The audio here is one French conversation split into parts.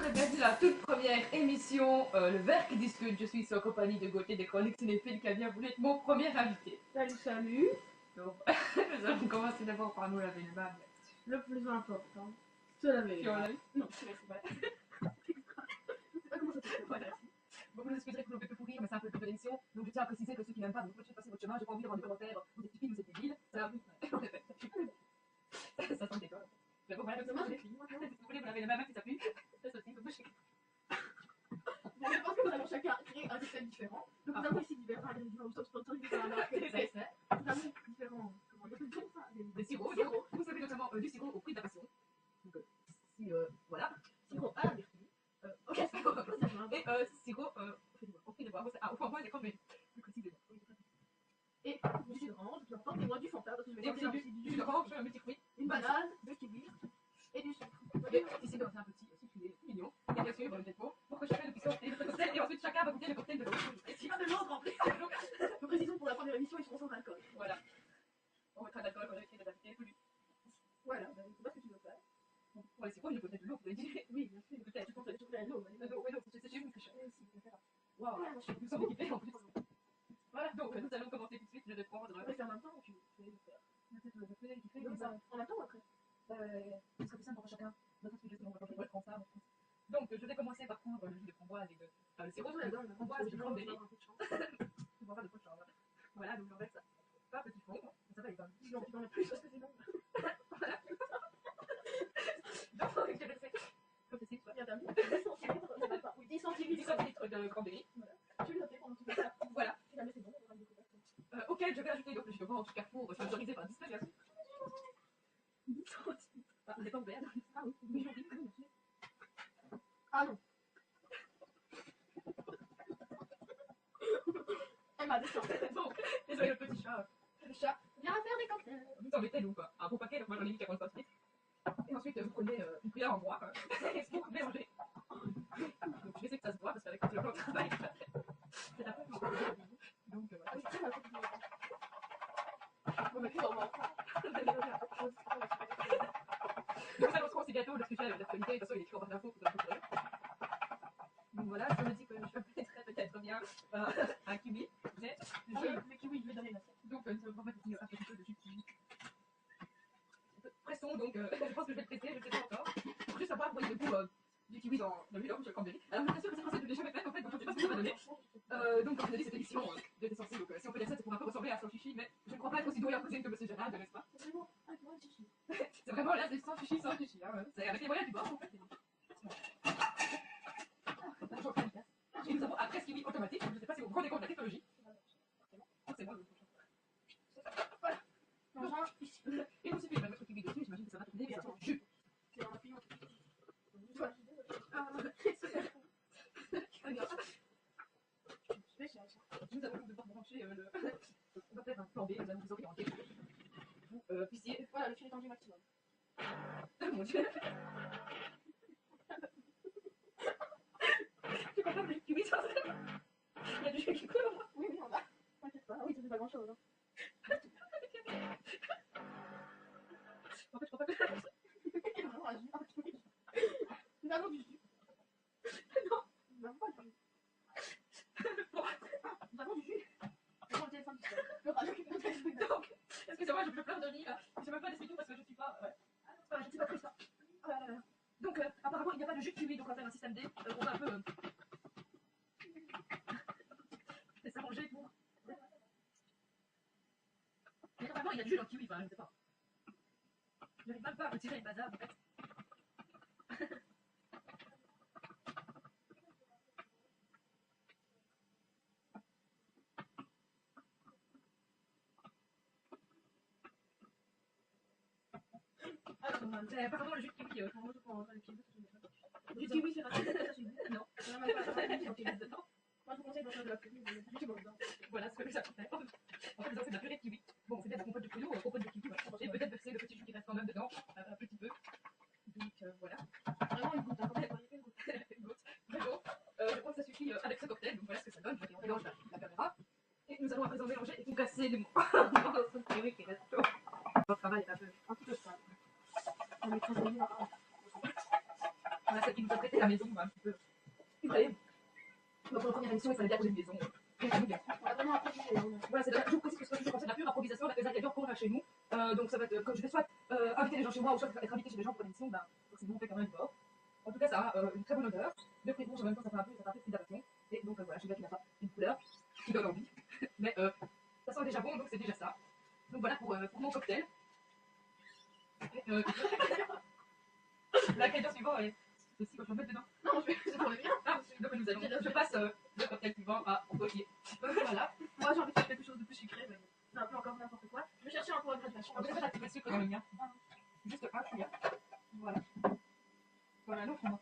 Bonjour et bienvenue à la toute première émission, Le Verre qui discute. Je suis ici en compagnie de Gauthier des Chroniques Cinéphiles qui a bien voulu être mon premier invité. Salut, salut. Donc, nous allons commencer d'abord par nous laver les mains. Le plus important, se laver les Puis on mains. l'a eu. Non, je laisse pas. Voilà. Bon, vous nous excuserez que l'on peut plus pourrir, mais c'est un peu le but de l'émission. Donc, je tiens à préciser que ceux qui n'aiment pas, vous pouvez passer votre chemin. J'ai pas envie d'avoir des commentaires. Vous êtes stupide, vous êtes débile. Ça, on répète. Ça sent l'école. Mais bon, voilà, donc, si vous voulez vous laver les mains, même si ça pue, ça aussi, vous bouchez. Bon, je pense que nous allons chacun créer un système différent. Donc, nous avons ici divers ingrédients. Nous sommes sponsorisés par la marque DSR. Nous avons différents. Comment dire ça Des sirops. sirops. Vous savez notamment du sirop au prix de la passion. Donc, voilà. Sirop à la vertu. Ok, c'est bon. Et sirop au prix de bois. Au framboise et cranberry. Plus précisément. Et du jus d'orange, du importe, et moi du Fanta, parce que je vais Et sortir aussi aussi du jus d'orange, un petit fruit. une banane, deux kiwis et du sucre. Et ici, dans un petit sucré mignon. Et bien sûr, peut-être pour que chacun nous puisse goûter le cocktail. Et ensuite, chacun va goûter le cocktail de l'autre. Et s'il y a de l'ordre en plus. Nous précisons pour la première émission, ils seront sans alcool. Voilà. On mettra de l'alcool, on a écrit de la vitesse. Voilà, ben, je sais pas ce que tu veux faire. Pour les sirops, il faut peut-être de l'eau, vous avez dit. Oui, bien sûr. Peut-être. Tu penses à des à l'eau. Oui, non, c'est chez vous, c'est cher. Oui, si, etc. Waouh, nous sommes équipés en plus. Voilà, donc nous allons commencer tout de suite. Je vais prendre. On peut faire en même temps ou tu veux le faire? Peut-être le fait qui fait Comme comme ça. ça. En même temps ou après? Ce serait plus simple pour chacun. Notre explication, on va changer de ça. Donc, je vais commencer par prendre le jus de framboise et le sirop de framboise et de cranberry. Je prends pas de pot de chambre. Voilà, donc j'en verse ça. Pas petit fond, ça va aller quand même. Non, tu en as plus parce que sinon. Voilà. Donc, j'ai versé, comme ceci, soit Il y a 10 centilitres, je sais pas. Oui, 10 10 centilitres. centilitres de cranberry. Voilà. Tu le notais pendant tout ça. Voilà. Si jamais c'est bon, on aura une découverte. Auquel je vais ajouter donc le jus d'orange Carrefour, sponsorisé par Disney, bien sûr. 10 centilitres. Ah, on n'est pas ouvert. Ah oui, Oui, oui, bien sûr. Ah non. Elle m'a descendu. Donc, désolé le petit chat. Le chat vient faire des cocktails. Vous en mettez donc un bon paquet, donc moi j'en ai mis 45 litres. Et ensuite, vous prenez une cuillère en bois pour mélanger. Donc, je vais essayer que ça se voit parce qu'avec le travail, c'est un peu plus compliqué. Donc, Ah voilà. oui, c'est très mal fait. On va plus en voir. Nous annoncerons aussi bientôt le sujet de l'actualité, de toute façon il est écrit en barre d'infos pour le faire. Donc voilà, je me dis que je mettrais peut-être bien un kiwi, mais Le kiwi, je vais donner la sienne. donc nous allons mettre ici un petit peu de jus de kiwi. Pressons donc, je pense que je vais le presser, je ne sais pas encore. Pour juste savoir, vous voyez le goût du kiwi dans le jus d'orange de cranberry. Alors je suis sûre que cette recette je l'ai jamais faite en fait, donc je ne sais pas ce que ça va donner. Donc comme je l'ai dit, cette émission de censée, donc si on fait des recettes, c'est pour un peu ressembler à son chichi, mais je ne crois pas être aussi douée en cuisine que M. Gérard, n'est-ce pas? C'est vraiment un grand chichi. C'est vraiment là, c'est sans chichi, sans chichi. Hein, c'est avec les moyens du bord en fait. Et nous avons un presse kiwi automatique, je ne sais pas si vous vous rendez compte de la technologie. C'est moi le prochain. Voilà. Enfin, ici. Il nous suffit de mettre notre kiwi dessus, j'imagine que ça va tourner, mais ça sent le jus. C'est un appuyant. Voilà. Nous allons devoir brancher le. On va faire un plan B, nous allons vous orienter pour que vous puissiez. Voilà, le fil est tendu maximum. Oh mon dieu! Tu comprends le kiwi sans ça? Il y a du jus qui coule. Oui, oui, on a. T'inquiète pas. Ah oui, ça fait pas grand chose. Hein. En fait, je crois pas que. Nous avons du jus. Non! Nous n'avons pas du jus. Bon, Nous avons du jus. Nous avons le téléphone du sol. Le radio qui peut être. donc, excusez-moi, je pleure de rire là. Je même pas d'explication parce que je suis pas. Voilà, je ne sais pas très ça. Donc, apparemment, il n'y a pas de jus de kiwi, donc on va faire un système D. On va un peu. S'arranger pour. Mais normalement, il y a du jus dans le kiwi, enfin, je ne sais pas. J'arrive même pas à retirer le bazar en fait. Apparemment, le jus de kiwi. Moi, je prends le kiwi. Du kiwi, c'est raté. Non. Moi, je vous conseille d'en faire de la purée. Voilà ce que nous allons faire. En fait, nous allons faire de la purée de kiwi. Bon, c'est bien de la compote de couillon ou compote de kiwi. Voilà. Et peut-être verser le petit jus qui reste quand même dedans, un petit peu. Donc voilà. Vraiment une goutte. Hein, quand même, une goutte. Une goutte. Mais bon, je crois que ça suffit avec ce cocktail. Donc voilà ce que ça donne. Je mélange la caméra. Et nous allons à présent mélanger et tout casser les morceaux de kiwi qui restent chaud. Notre travail est un petit peu sale. On est très amis. Voilà, cette il nous a prêté la maison un petit peu. Allez. Donc pour la première émission, il fallait bien poser une maison. On a vraiment appris. Voilà, c'est je vous précise que c'est toujours comme ça, de la pure improvisation avec les ingrédients qu'on a chez nous. Donc ça va être, comme je vais soit inviter les gens chez moi ou soit être invité chez des gens pour l'émission, ben, forcément on fait quand même fort. En tout cas, ça a une très bonne odeur. Le fruit rouge, en même temps, ça fait un peu d'hydratation. Et donc voilà, je vois qu'il n'a pas une couleur qui donne envie. Mais ça sent déjà bon, donc c'est déjà ça. Donc voilà pour mon cocktail. Et, l'ingrédient suivant est ceci que je vais mettre dedans. Non, c'est pour le bien. Ah, donc nous allons, je passe le cocktail suivant à Olivier. Voilà. Moi, j'ai envie de faire quelque chose de plus sucré, mais c'est un peu encore n'importe quoi. Je vais chercher un peu de graduation. On va mettre un petit peu de sucre dans le mien. Juste un cuillère. Voilà. Voilà l'autre, moi.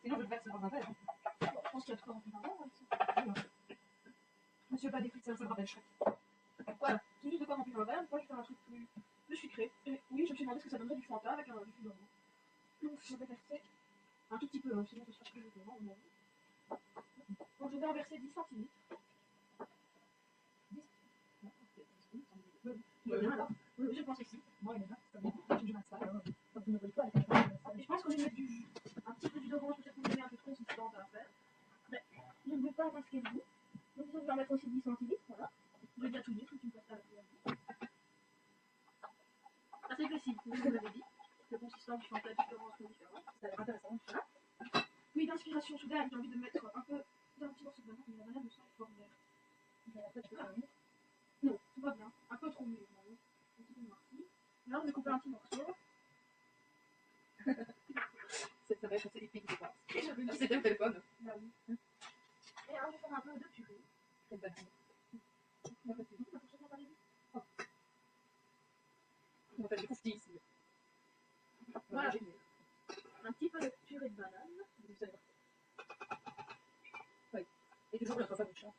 Sinon, je le verse dans un verre. Je pense qu'il y a trop rempli d'un verre ici. Monsieur pas des frites, ça me rappelle Shrek. Voilà, c'est juste de quoi remplir un verre. Moi, je vais faire un truc plus sucré. Et oui, je me suis demandé ce que ça donnerait du Fanta avec du jus d'orange. Donc, je vais verser un tout petit peu, sinon ce sera ce que je vais faire. Donc, je vais en verser 10 centilitres. Je pense aussi. Moi, il est là. Ça me dit, je vais ça. Et je pense que je vais mettre du jus. Un petit peu de jus d'orange, peut-être que vous avez un peu de consistance à faire. Mais je ne veux pas masquer le goût. Donc je vais en mettre aussi 10 centilitres. Voilà. Je vais bien tout dire, que tu me passes à la cuillère. Assez précis, comme je vous l'avais dit. La consistance du Fanta et du jus d'orange sont différentes. Ça a l'air intéressant. Voilà. Puis d'inspiration soudaine, j'ai envie de mettre un peu d'un petit morceau de banane, mais la banane me semble fort vert. Non, tout va bien. Un peu trop mûr. Un petit peu noirci. Là, je vais couper un petit morceau. Ça va être assez épique, je pense. C'était au téléphone. Là, oui. Et alors, je vais faire un peu de purée. Quelle banane. On On fait des croustilles ici. Voilà. Un petit peu de purée de banane. Oui. Et toujours notre fameux chat.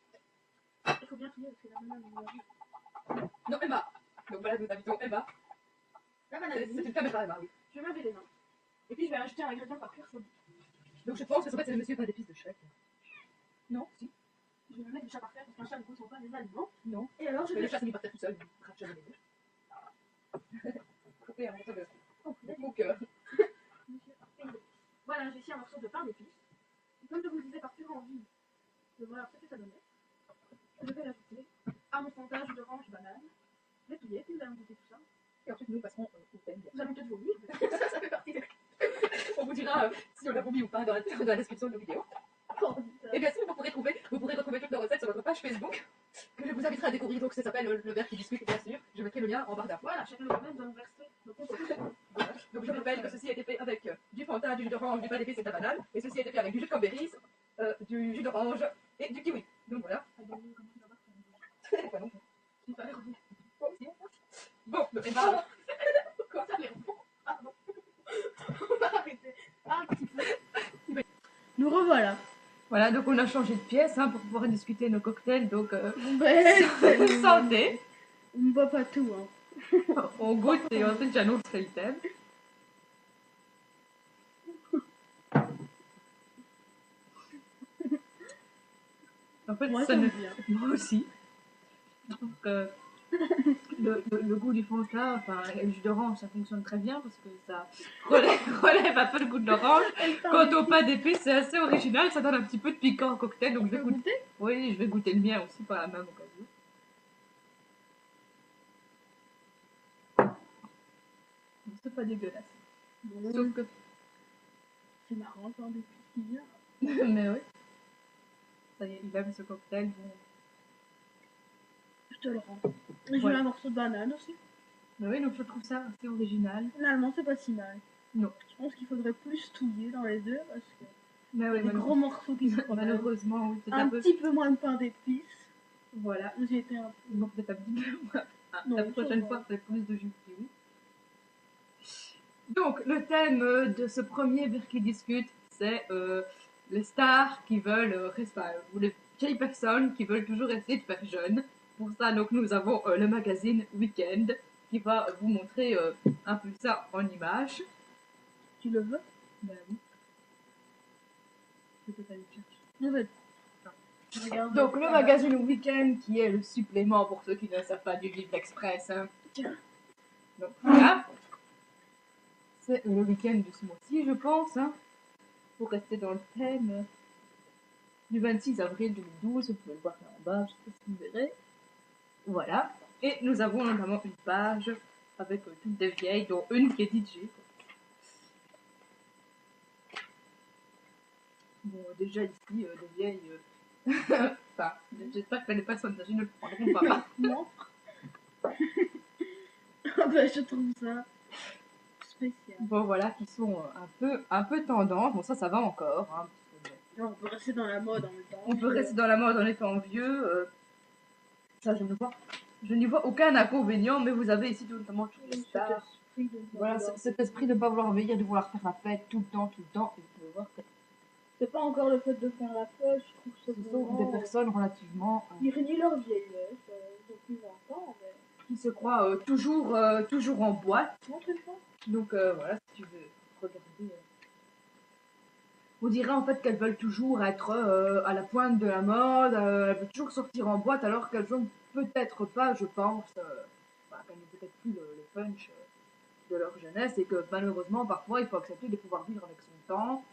Il faut bien touiller parce que la banane est Non, Emma. Donc voilà, nous invitons Emma. La C'est banane. une caméra, Emma, oui. Je vais me laver les mains. Et puis je vais ajouter un ingrédient par cuir solide. Donc je pense que c'est le monsieur pas d'épices de Shrek. Non, si. Je vais mettre du chat par terre parce qu'un chat ne consomme pas les aliments. Non. Et alors je Mais vais. le chat, c'est mis par terre tout seul. Il crache jamais les deux. Coupé un morceau de Oh, mon cœur. voilà, j'ai ici un morceau de pain d'épices. Et comme je vous le disais, par pure envie de voir ce que ça donnait, je vais l'ajouter à mon fondage d'orange banane. Je vais touiller, puis nous allons goûter tout ça. Et ensuite, nous passerons au thème. Nous allons peut-être vomir. Ça fait partie des... On vous dira si on a vomi ou pas dans la description de nos vidéos. Et bien sûr, vous pourrez retrouver toutes nos recettes sur notre page Facebook, que je vous inviterai à découvrir. Donc ça s'appelle Le Verre qui discute, bien sûr. Je mettrai le lien en barre d'infos. Voilà, chacun de nous-mêmes doit verser nos compétences. Voilà. Donc je rappelle que ceci a été fait avec du Fanta, du jus d'orange, du pain d'épices et de la banane. Et ceci a été fait avec du jus de cranberries, du jus d'orange et du kiwi. Donc voilà. Quoi donc Bon, Emma. Quoi ça l'air bon. Pardon. On va arrêter un petit peu. Nous revoilà. Voilà, donc on a changé de pièce pour pouvoir discuter nos cocktails. Donc santé. On ne voit pas tout. Hein. On goûte et ensuite j'annonce le thème. En fait, Moi, ça ça ne... me vient. Moi aussi. Donc, le goût du Fanta, enfin, et le jus d'orange, ça fonctionne très bien parce que ça relève un peu le goût de l'orange. Quant au pain d'épices, c'est assez original, ça donne un petit peu de piquant au cocktail. Donc je vais goûter. Oui, je vais goûter le mien aussi par la même occasion. C'est pas dégueulasse. Sauf que. C'est marrant, pain d'épices qu'il y a. Mais oui. Ça y est, il aime ce cocktail. Bon. Je te le rends. Et je veux un morceau de banane aussi. Mais oui, donc je trouve ça assez original. Finalement, c'est pas si mal. Non. Je pense qu'il faudrait plus touiller dans les deux parce que Mais oui, des gros morceaux qui sont malheureusement, oui, c'est un petit peu moins de pain d'épices. Voilà. J'ai été un peu. Donc peut-être un petit peu moins. Non, La prochaine fois, peut-être plus de jus de kiwi. Donc, le thème de ce premier Verre qui discute, c'est les stars qui veulent rester, ou les vieilles personnes qui veulent toujours essayer de faire jeune. Pour ça, donc, nous avons le magazine Weekend qui va vous montrer un peu ça en images. Tu le veux? Ben oui. Je peux aller chercher. Regarde. Donc, le magazine Weekend qui est le supplément pour ceux qui ne savent pas du Livre d'Express. Hein. Donc, voilà. C'est le week-end de ce mois-ci, je pense. Hein. pour rester dans le thème du 26 avril 2012, vous pouvez le voir là en bas, je sais pas si vous verrez. Voilà. Et nous avons notamment une page avec toutes des vieilles, dont une qui est DJ. Quoi. Bon, déjà ici, des vieilles... enfin, j'espère que les personnes âgées ne le prendront pas. Non. Bah, je trouve ça spécial. Bon, voilà, qui sont un peu tendances. Bon, ça va encore. Hein, parce que, Genre, on peut rester dans la mode en même temps. on peut rester dans la mode en étant vieux. Ça, je n'y vois aucun inconvénient, mais vous avez ici notamment toutes les stars. Voilà, cet esprit de ne pas vouloir vieillir, de vouloir faire la fête tout le temps. Et vous pouvez voir que C'est pas encore le fait de faire la fête, je trouve que ce sont des personnes relativement... Ils renient leur vieillesse depuis 20 ans, mais... qui se croient toujours en boîte. Montre une fois. Donc voilà, si tu veux regarder... On dirait en fait qu'elles veulent toujours être à la pointe de la mode, elles veulent toujours sortir en boîte alors qu'elles ont peut-être pas, je pense, qu'elles n'ont peut-être plus le punch de leur jeunesse et que malheureusement parfois il faut accepter de pouvoir vivre avec son temps,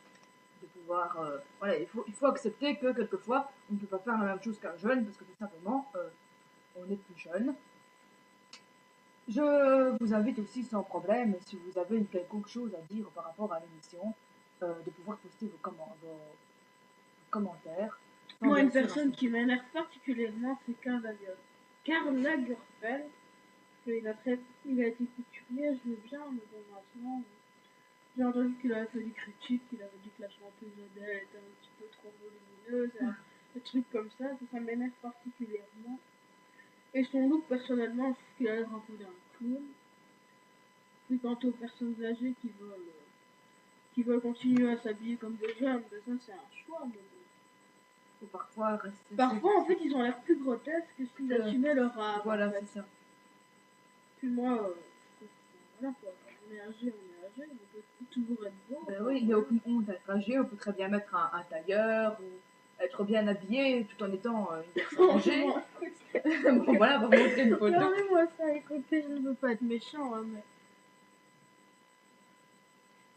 de pouvoir... voilà, il faut accepter que quelquefois on ne peut pas faire la même chose qu'un jeune parce que tout simplement on est plus jeune. Je vous invite aussi sans problème, si vous avez quelque chose à dire par rapport à l'émission, de pouvoir poster vos commentaires. Moi, une personne qui m'énerve particulièrement, c'est Karl Lagerfeld. Il a été couturier, je veux bien, mais bon, maintenant, j'ai entendu qu'il avait fait des critiques, qu'il avait dit que la chanteuse Adèle était un petit peu trop volumineuse, des trucs comme ça m'énerve particulièrement. Et son look, personnellement, je trouve qu'il a l'air un peu d'un clown. Puis quant aux personnes âgées qui veulent continuer à s'habiller comme des jeunes, ben ça c'est un choix. Mais faut parfois rester... Parfois, en fait, ils ont l'air plus grotesques que s'ils assumaient leur âge. Voilà, en fait. c'est ça. Puis moi, voilà quoi, on est âgé, on peut toujours être beau. Ben oui, il n'y a aucune honte à être âgé, on peut très bien mettre un tailleur ou être bien habillé tout en étant une personne âgée. Bon, voilà, on va montrer une photo. Regardez-moi ça, écoutez, je ne veux pas être méchant, hein, mais...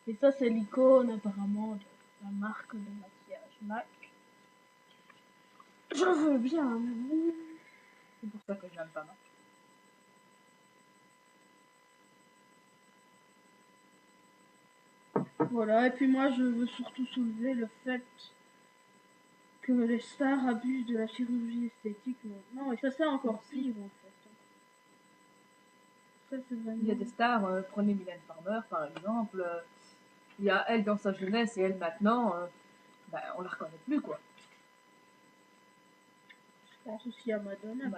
Et ça, c'est l'icône, apparemment, de la marque de maquillage MAC. Je veux bien, mais... C'est pour ça que je n'aime pas MAC. Voilà, et puis moi, je veux surtout soulever le fait que les stars abusent de la chirurgie esthétique maintenant, et ça, c'est encore pire, en fait. Ça, c'est vraiment... Il y a des stars, prenez Mylène Farmer, par exemple, il y a elle dans sa jeunesse et elle maintenant, ben, on la reconnaît plus, quoi. Je pense aussi à Madonna.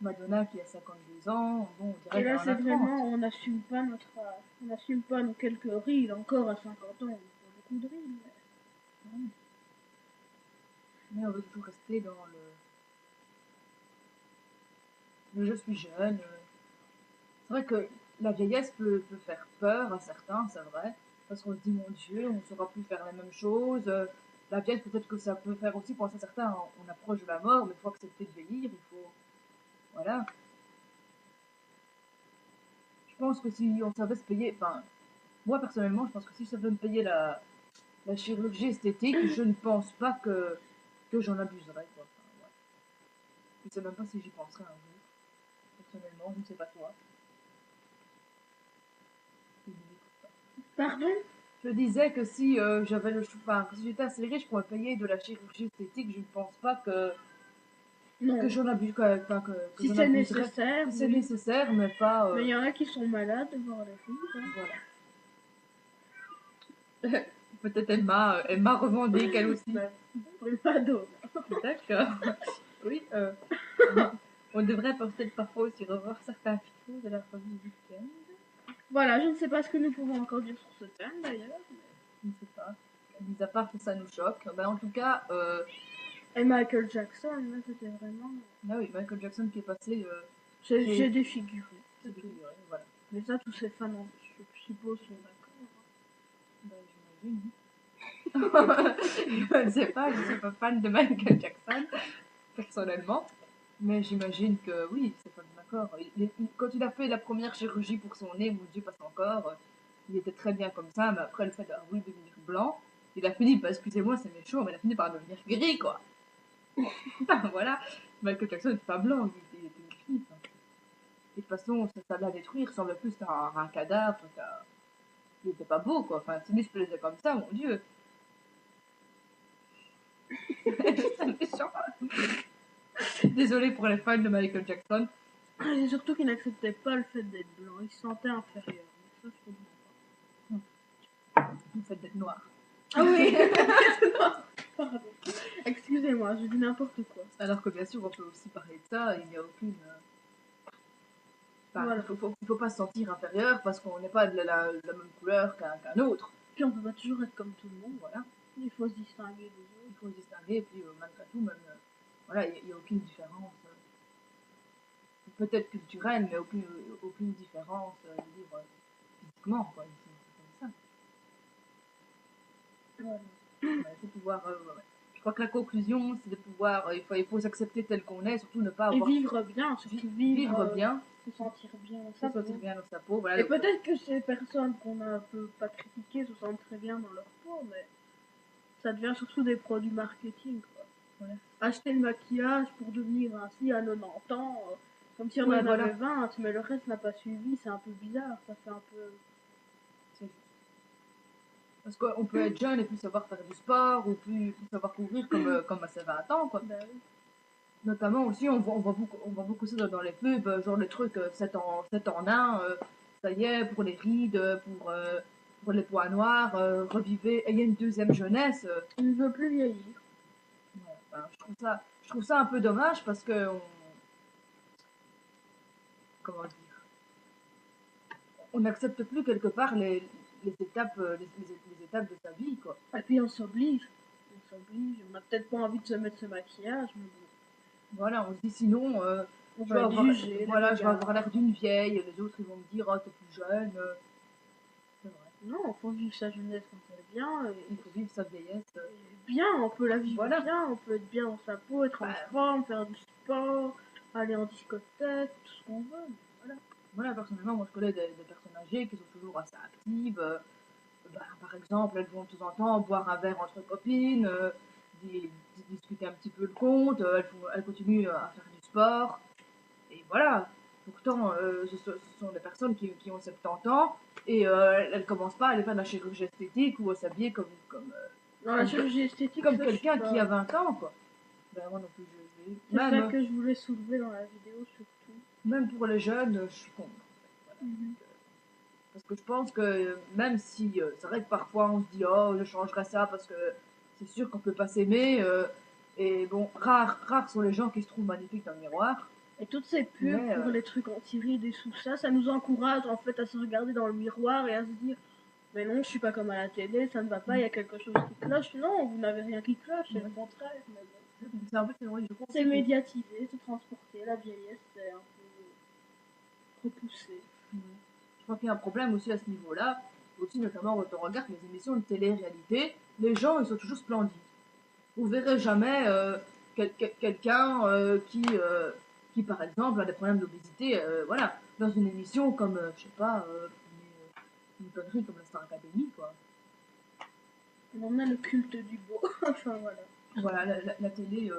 Madonna qui a 52 ans, bon, on dirait et là, qu'elle c'est en a 30. vraiment, on n'assume pas notre âge. On n'assume pas nos quelques reels. Encore à 50 ans, on a beaucoup de reels. Mais on veut toujours rester dans le je suis jeune. C'est vrai que la vieillesse peut faire peur à certains, c'est vrai, parce qu'on se dit, mon Dieu, on ne saura plus faire la même chose. La vieillesse, peut-être que ça peut faire aussi penser à certains, on approche de la mort, mais il faut accepter de vieillir, il faut... Voilà. Je pense que si on savait se payer... Enfin, moi, personnellement, je pense que si je savais me payer la chirurgie esthétique, je ne pense pas que j'en abuserais, quoi. Enfin, ouais. Je ne sais même pas si j'y penserais un jour. Personnellement, je ne sais pas toi. Pardon? Je disais que si j'avais le choix, si j'étais assez riche pour me payer de la chirurgie esthétique, je ne pense pas que j'en abuse, que si j'en c'est abuserais. nécessaire. C'est nécessaire, mais pas. Mais il y en a qui sont malades de voir les filles. Hein. Voilà. Peut-être elle m'a revendiqué elle aussi. Madonna. D'accord. Oui. On devrait peut-être parfois aussi revoir certaines choses de la revue du week-end. Voilà, je ne sais pas ce que nous pouvons encore dire sur ce thème d'ailleurs. Je ne sais pas. Mis à part que ça nous choque. Ben, en tout cas. Et Michael Jackson, là, c'était vraiment. Ah oui, Michael Jackson qui est passé. J'ai défiguré. C'est défiguré, voilà. Mais ça, tous ces fans, je suppose, sont d'accord. Ben, j'imagine. Je ne sais pas, je ne suis pas fan de Michael Jackson, personnellement. Mais j'imagine que oui, c'est pas d'accord. Quand il a fait la première chirurgie pour son nez, mon Dieu, passe encore. Il était très bien comme ça, mais après le fait de devenir blanc. Il a fini, excusez-moi, c'est méchant, mais il a fini par devenir gris, quoi. Voilà. Michael Jackson n'était pas blanc, il était gris. Enfin. Et de toute façon, ça l'a détruit, il ressemblait plus à un cadavre. Il était pas beau, quoi. Enfin, si lui se plaisait comme ça, mon Dieu. C'est méchant. Désolée pour les fans de Michael Jackson. Et surtout qu'il n'acceptait pas le fait d'être blanc, il se sentait inférieur. Ça, je comprends Le fait d'être noir. pas. Ah oui. Pardon. Excusez-moi, je dis n'importe quoi. Alors que bien sûr, on peut aussi parler de ça, il n'y a aucune. Enfin, Voilà. il faut pas se sentir inférieur parce qu'on n'est pas de la même couleur qu'un autre. Puis on peut pas toujours être comme tout le monde. Voilà. Il faut se distinguer des autres. Il faut se distinguer, et puis malgré tout, même, voilà, il n'y a aucune différence. Peut-être culturelle, mais aucune différence, je veux dire, physiquement, quoi. C'est comme ça. Voilà. Il faut pouvoir. Ouais. Je crois que la conclusion, c'est de pouvoir. Il faut s'accepter tel qu'on est, surtout ne pas Et avoir. vivre bien, surtout Vivre bien, se sentir bien dans se sa sentir peau. bien dans sa peau. Voilà, Et peut-être que ces personnes qu'on a un peu pas critiquées se sentent très bien dans leur peau, mais ça devient surtout des produits marketing, quoi. Voilà. Acheter le maquillage pour devenir ainsi à 90 ans, comme si on Ouais, en voilà. avait 20, mais le reste n'a pas suivi, c'est un peu bizarre, ça fait un peu... Parce qu'on peut être jeune et plus savoir faire du sport, ou plus savoir courir comme à ses 20 ans, quoi. Ben oui. Notamment aussi, on voit beaucoup ça dans les pubs, genre le truc 7 en 1, ça y est, pour les rides, pour les points noirs, revivez, ayez une deuxième jeunesse. On ne veut plus vieillir. Ouais, enfin, je trouve ça un peu dommage parce que comment dire, on n'accepte plus quelque part les étapes, les étapes de sa vie, quoi. Et puis on s'oblige. On a peut-être pas envie de se mettre ce maquillage, mais bon. Voilà, on se dit sinon, On je vais va avoir, juger. voilà, je vais avoir l'air d'une vieille, les autres ils vont me dire, oh, t'es plus jeune. C'est vrai. Non, il faut vivre sa jeunesse quand elle est bien. Il faut vivre sa vieillesse. Et bien, on peut la vivre Voilà. bien, on peut être bien dans sa peau, être en Bah. forme, faire du sport, aller en discothèque, tout ce qu'on veut. Voilà, personnellement, moi je connais des personnes âgées qui sont toujours assez actives. Par exemple, elles vont de temps en temps boire un verre entre copines, discuter un petit peu le compte, elles continuent à faire du sport. Et voilà. Pourtant, ce sont des personnes qui ont 70 ans et elles ne commencent pas à aller faire de la chirurgie esthétique ou à s'habiller comme Dans la chirurgie esthétique, comme ça, je quelqu'un suis pas- qui a 20 ans, quoi. Ben, moi non plus, C'est ça même, que je voulais soulever dans la vidéo surtout. même pour les jeunes, je suis contre. Voilà. Parce que je pense que même si c'est vrai que parfois on se dit oh je changerai ça parce que c'est sûr qu'on peut pas s'aimer et bon rares sont les gens qui se trouvent magnifiques dans le miroir. Et toutes ces pubs Mais, pour les trucs anti-rides et tout ça, ça nous encourage en fait à se regarder dans le miroir et à se dire mais non, je suis pas comme à la télé, ça ne va pas, il y a quelque chose qui cloche. Non, vous n'avez rien qui cloche, c'est le contraire. Mais bon. C'est un peu oui, je pense C'est que- médiatisé, c'est transporté, la vieillesse c'est un peu repoussé. Je crois qu'il y a un problème aussi à ce niveau-là, aussi notamment quand on regarde les émissions de télé-réalité, les gens ils sont toujours splendides. Vous verrez jamais quelqu'un qui par exemple a des problèmes d'obésité, voilà, dans une émission comme je sais pas une connerie comme la Star Academy, quoi. On a le culte du beau, enfin voilà. Voilà, la télé.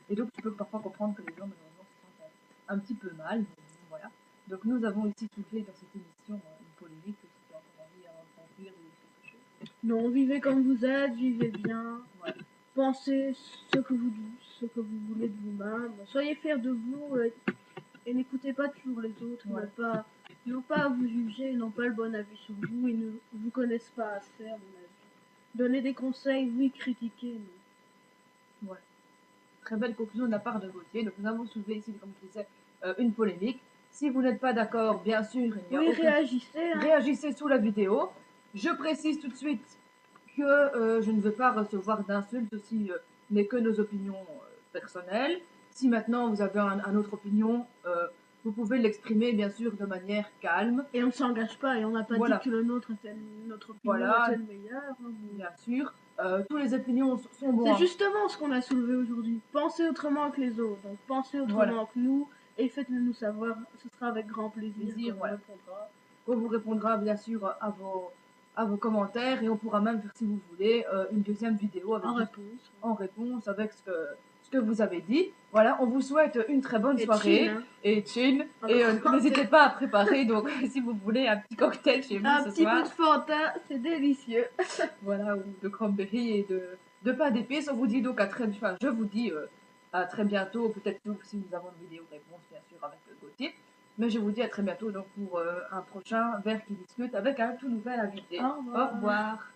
Et donc, tu peux parfois comprendre que les gens, malheureusement, se sentent un petit peu mal. Mais bon, voilà. Donc, nous avons ici soulevé dans cette émission une polémique. Si tu as encore envie d'en conclure ou quelque chose. Non, vivez comme vous êtes, vivez bien. Voilà. Pensez ce que vous voulez de vous-même. Soyez fiers de vous et n'écoutez pas toujours les autres. Ouais. Ils n'ont pas à vous juger, ils n'ont pas le bon avis sur vous, ils ne vous connaissent pas assez, à mon avis. Donnez des conseils, oui, critiquez, mais... Très belle conclusion de la part de Gauthier. Donc, nous avons soulevé ici, comme je disais, une polémique. Si vous n'êtes pas d'accord, bien sûr, il n'y a Oui, aucun... réagissez. Hein. Réagissez sous la vidéo. Je précise tout de suite que je ne veux pas recevoir d'insultes si n'est que nos opinions personnelles. Si maintenant vous avez une autre opinion, vous pouvez l'exprimer bien sûr de manière calme, Et on ne s'engage pas, et on n'a pas Voilà. dit que notre opinion Voilà. était le meilleur. Hein, bien sûr. Toutes les opinions sont bonnes. C'est justement ce qu'on a soulevé aujourd'hui. Pensez autrement que les autres. Donc pensez autrement Voilà. que nous et faites-le nous savoir. Ce sera avec grand plaisir, Plaisir, qu'on voilà. répondra. On vous répondra bien sûr à vos commentaires et on pourra même faire, si vous voulez, une deuxième vidéo avec En réponse. en réponse avec ce que vous avez dit. Voilà, on vous souhaite une très bonne Et soirée chill, hein. et chill. Un Et cocktail. n'hésitez pas à préparer, donc si vous voulez, un petit cocktail chez vous Un ce petit soir. peu de Fanta, c'est délicieux. Voilà, ou de cranberry et de pain d'épices. On vous dit donc je vous dis à très bientôt, peut-être si nous avons une vidéo réponse, bien sûr, avec Gauthier. Mais je vous dis à très bientôt donc pour un prochain Verre qui discute avec un tout nouvel invité. Au revoir. Au revoir.